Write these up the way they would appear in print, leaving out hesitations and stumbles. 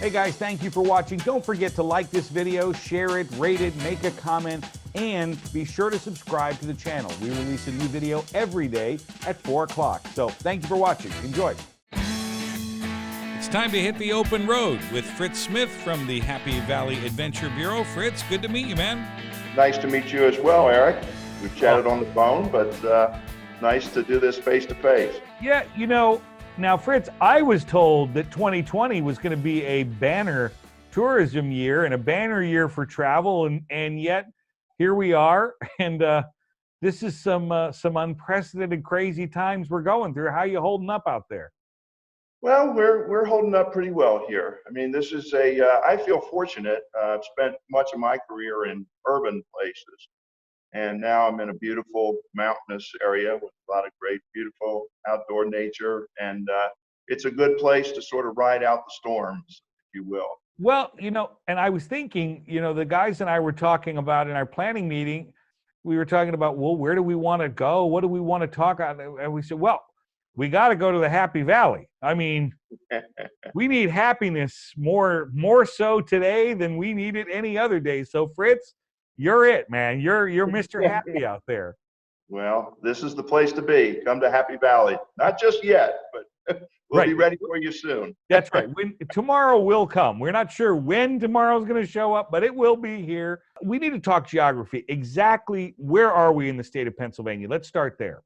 Hey guys, thank you for watching. Don't forget to like this video, share it, rate it, make a comment, and be sure to subscribe to the channel. We release a new video every day at 4 o'clock. So thank you for watching. Enjoy. It's time to hit the open road with Fritz Smith from the Happy Valley Adventure Bureau. Fritz, good to meet you, man. Nice to meet you as well, Eric. We've chatted on the phone, but nice to do this face-to-face. Yeah, you know, now, Fritz, I was told that 2020 was going to be a banner tourism year and a banner year for travel, and yet here we are, and this is some unprecedented, crazy times we're going through. How are you holding up out there? Well, we're holding up pretty well here. I mean, this is I feel fortunate. I've spent much of my career in urban places, and now I'm in a beautiful mountainous area with a lot of great, beautiful outdoor nature. And it's a good place to sort of ride out the storms, if you will. Well, you know, and I was thinking, you know, the guys and I were talking about in our planning meeting, we were talking about, well, where do we want to go? What do we want to talk about? And we said, well, we got to go to the Happy Valley. I mean, we need happiness more so today than we need it any other day. So Fritz, you're it, man. You're Mr. Happy out there. Well, this is the place to be. Come to Happy Valley. Not just yet, but we'll be ready for you soon. That's right. Tomorrow will come. We're not sure when tomorrow's going to show up, but it will be here. We need to talk geography. Exactly where are we in the state of Pennsylvania? Let's start there.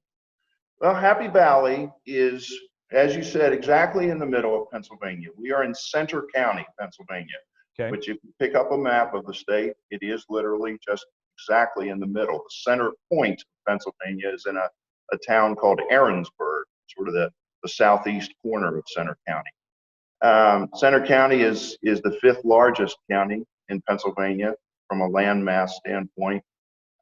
Well, Happy Valley is, as you said, exactly in the middle of Pennsylvania. We are in Center County, Pennsylvania. Okay. Which if you pick up a map of the state, it is literally just exactly in the middle. The center point of Pennsylvania is in a town called Aaronsburg, sort of the southeast corner of Center County. Center County is the 5th largest county in Pennsylvania from a landmass standpoint.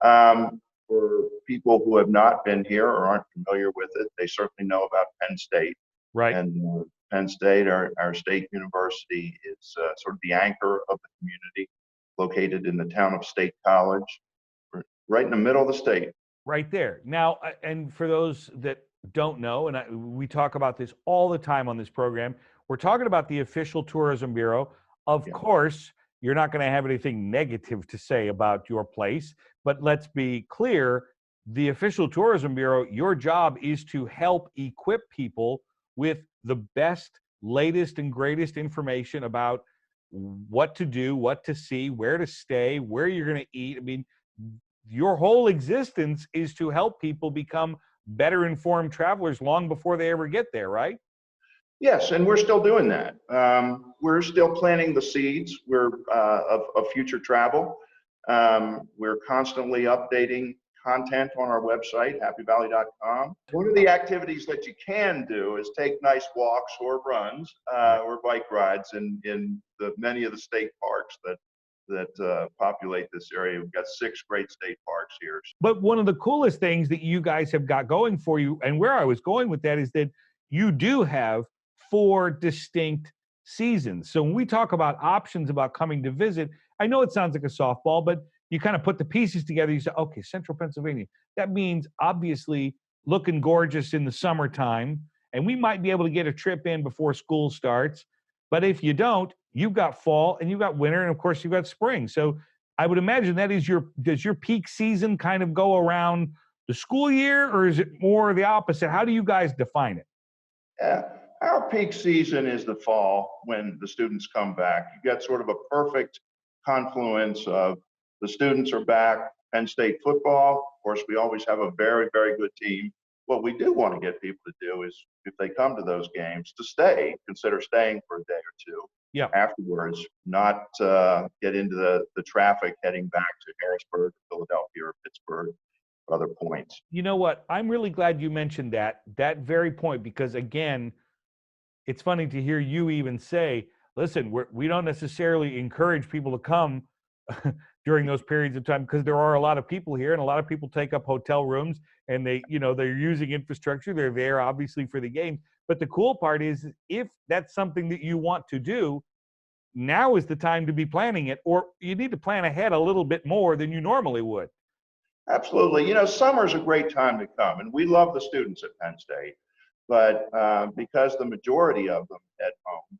For people who have not been here or aren't familiar with it, they certainly know about Penn State. Right. And Penn State, our state university, is sort of the anchor of the community, located in the town of State College, right in the middle of the state. Right there. Now, and for those that don't know, and we talk about this all the time on this program, we're talking about the official Tourism Bureau. Of course, you're not going to have anything negative to say about your place, but let's be clear, the official Tourism Bureau, your job is to help equip people with the best, latest, and greatest information about what to do, what to see, where to stay, where you're going to eat. I mean, your whole existence is to help people become better informed travelers long before they ever get there, right? Yes, and we're still doing that. We're still planting the seeds of future travel. We're constantly updating content on our website, happyvalley.com. One of the activities that you can do is take nice walks or runs or bike rides in many of the state parks that populate this area. We've got 6 great state parks here. But one of the coolest things that you guys have got going for you, and where I was going with that, is that you do have 4 distinct seasons. So when we talk about options about coming to visit, I know it sounds like a softball, but you kind of put the pieces together. You say, okay, Central Pennsylvania. That means obviously looking gorgeous in the summertime, and we might be able to get a trip in before school starts. But if you don't, you've got fall and you've got winter, and of course you've got spring. So I would imagine that is does your peak season kind of go around the school year, or is it more the opposite? How do you guys define it? Yeah, our peak season is the fall when the students come back. You get sort of a perfect confluence of the students are back, Penn State football. Of course, we always have a very, very good team. What we do want to get people to do is, if they come to those games, to consider staying for a day or 2 afterwards, not get into the traffic heading back to Harrisburg, Philadelphia, or Pittsburgh, or other points. You know what? I'm really glad you mentioned that very point, because again, it's funny to hear you even say, listen, we don't necessarily encourage people to come during those periods of time, because there are a lot of people here and a lot of people take up hotel rooms, and they're using infrastructure. They're there obviously for the games. But the cool part is, if that's something that you want to do, now is the time to be planning it, or you need to plan ahead a little bit more than you normally would. Absolutely. Summer's a great time to come, and we love the students at Penn State, but because the majority of them head home,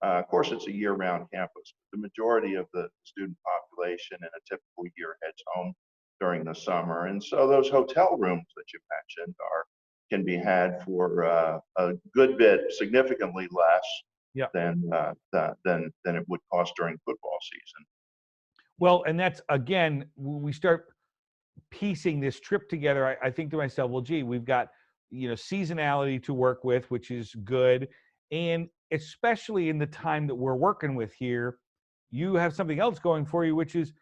Of course, it's a year-round campus. The majority of the student population in a typical year heads home during the summer, and so those hotel rooms that you mentioned can be had for a good bit, significantly less Yeah. than it would cost during football season. Well, and that's again, when we start piecing this trip together, I think to myself, well, gee, we've got, seasonality to work with, which is good. And especially in the time that we're working with here, you have something else going for you, which is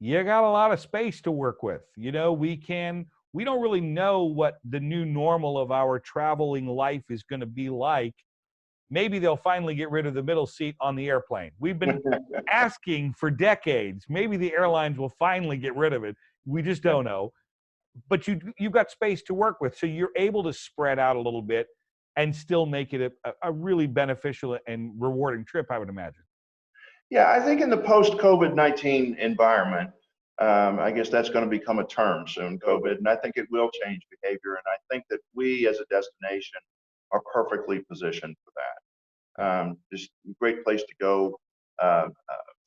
you got a lot of space to work with. We don't really know what the new normal of our traveling life is going to be like. Maybe they'll finally get rid of the middle seat on the airplane. We've been asking for decades. Maybe the airlines will finally get rid of it. We just don't know. But you've got space to work with, so you're able to spread out a little bit and still make it a really beneficial and rewarding trip, I would imagine. Yeah, I think in the post-COVID-19 environment, I guess that's going to become a term soon, COVID, and I think it will change behavior. And I think that we as a destination are perfectly positioned for that. Just a great place to go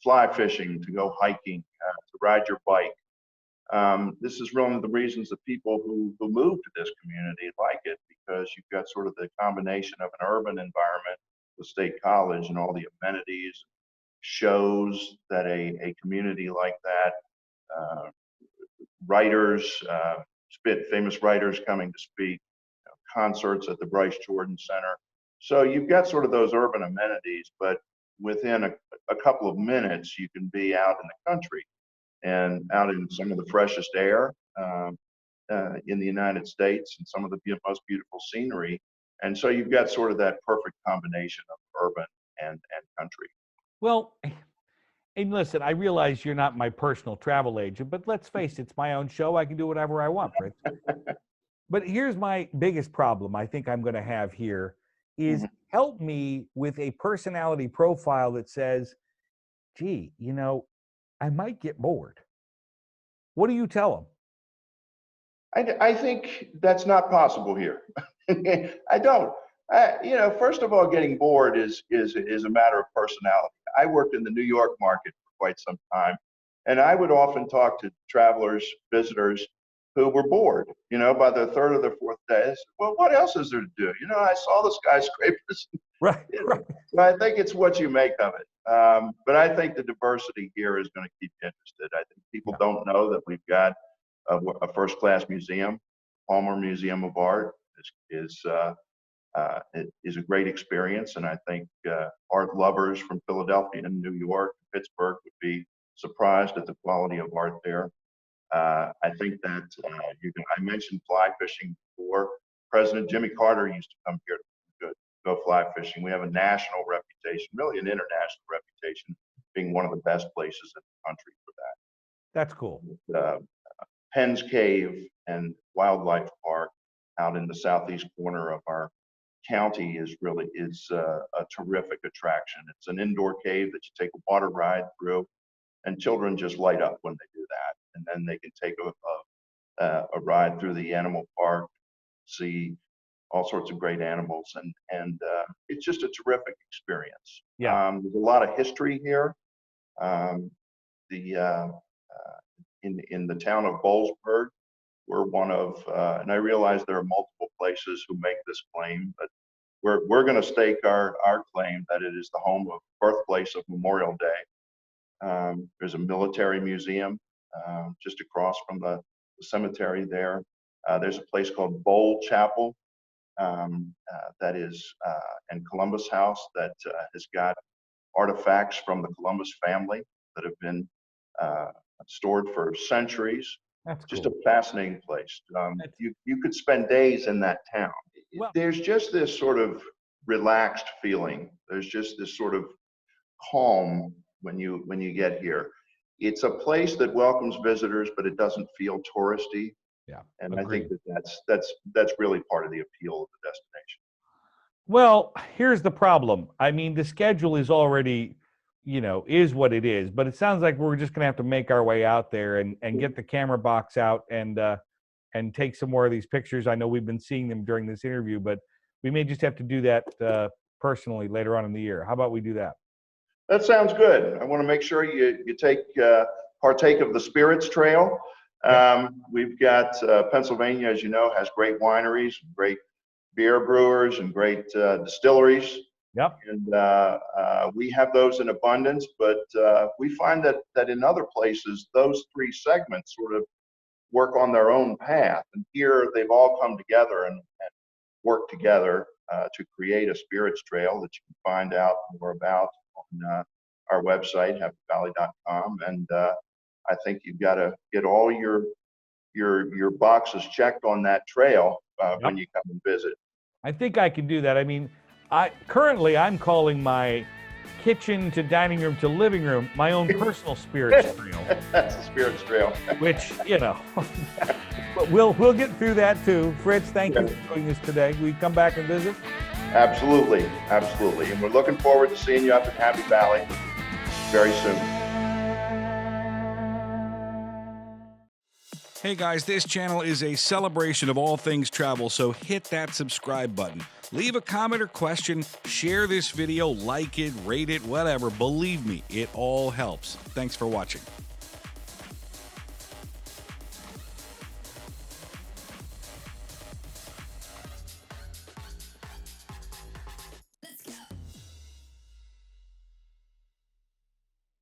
fly fishing, to go hiking, to ride your bike. This is one of the reasons that people who move to this community like it, because you've got sort of the combination of an urban environment with State College and all the amenities, shows that a community like that, writers, famous writers coming to speak, concerts at the Bryce Jordan Center. So you've got sort of those urban amenities, but within a couple of minutes, you can be out in the country and out in some of the freshest air in the United States and some of the most beautiful scenery. And so you've got sort of that perfect combination of urban and country. Well, and listen, I realize you're not my personal travel agent, but let's face it, it's my own show. I can do whatever I want, Fritz. But here's my biggest problem I think I'm going to have here is help me with a personality profile that says, gee, I might get bored. What do you tell them? I think that's not possible here. I don't. First of all, getting bored is a matter of personality. I worked in the New York market for quite some time, and I would often talk to travelers, visitors who were bored. By the third or the fourth day, I said, well, what else is there to do? I saw the skyscrapers. Right. So I think it's what you make of it. But I think the diversity here is going to keep you interested. I think people don't know that we've got a first-class museum. Palmer Museum of Art is a great experience, and I think art lovers from Philadelphia and New York, Pittsburgh would be surprised at the quality of art there. I think that I mentioned fly fishing before. President Jimmy Carter used to come here to go fly fishing. We have a national reputation, really an international reputation, being one of the best places in the country for that. That's cool. Penn's Cave and Wildlife Park out in the southeast corner of our county is a terrific attraction. It's an indoor cave that you take a water ride through, and children just light up when they do that. And then they can take a ride through the animal park, see all sorts of great animals, and it's just a terrific experience. Yeah. There's a lot of history here. In the town of Boalsburg, we're one of, and I realize there are multiple places who make this claim, but we're going to stake our claim that it is the home of birthplace of Memorial Day. There's a military museum just across from the cemetery there. There's a place called Bowl Chapel that is, and Columbus House that has got artifacts from the Columbus family that have been stored for centuries. That's just cool. a fascinating place. You could spend days in that town. Well, there's just this sort of relaxed feeling. There's just this sort of calm when you get here. It's a place that welcomes visitors, but it doesn't feel touristy. Yeah, and agreed. I think that's really part of the appeal of the destination. Well, here's the problem. I mean, the schedule is already, is what it is. But it sounds like we're just going to have to make our way out there and get the camera box out and take some more of these pictures. I know we've been seeing them during this interview, but we may just have to do that personally later on in the year. How about we do that? That sounds good. I want to make sure you partake of the Spirits Trail. We've got Pennsylvania, as you know, has great wineries, great beer brewers, and great distilleries. Yep. And we have those in abundance, but we find that in other places, those three segments sort of work on their own path. And here they've all come together and work together to create a spirits trail that you can find out more about on our website, happyvalley.com. And I think you've got to get all your boxes checked on that trail when you come and visit. I think I can do that. I mean, I'm calling my kitchen to dining room to living room my own personal spirits trail. That's a spirits trail. Which, but we'll get through that too. Fritz, thank you for doing this today. Will you come back and visit? Absolutely. And we're looking forward to seeing you up in Happy Valley very soon. Hey guys, this channel is a celebration of all things travel, so hit that subscribe button. Leave a comment or question, share this video, like it, rate it, whatever. Believe me, it all helps. Thanks for watching.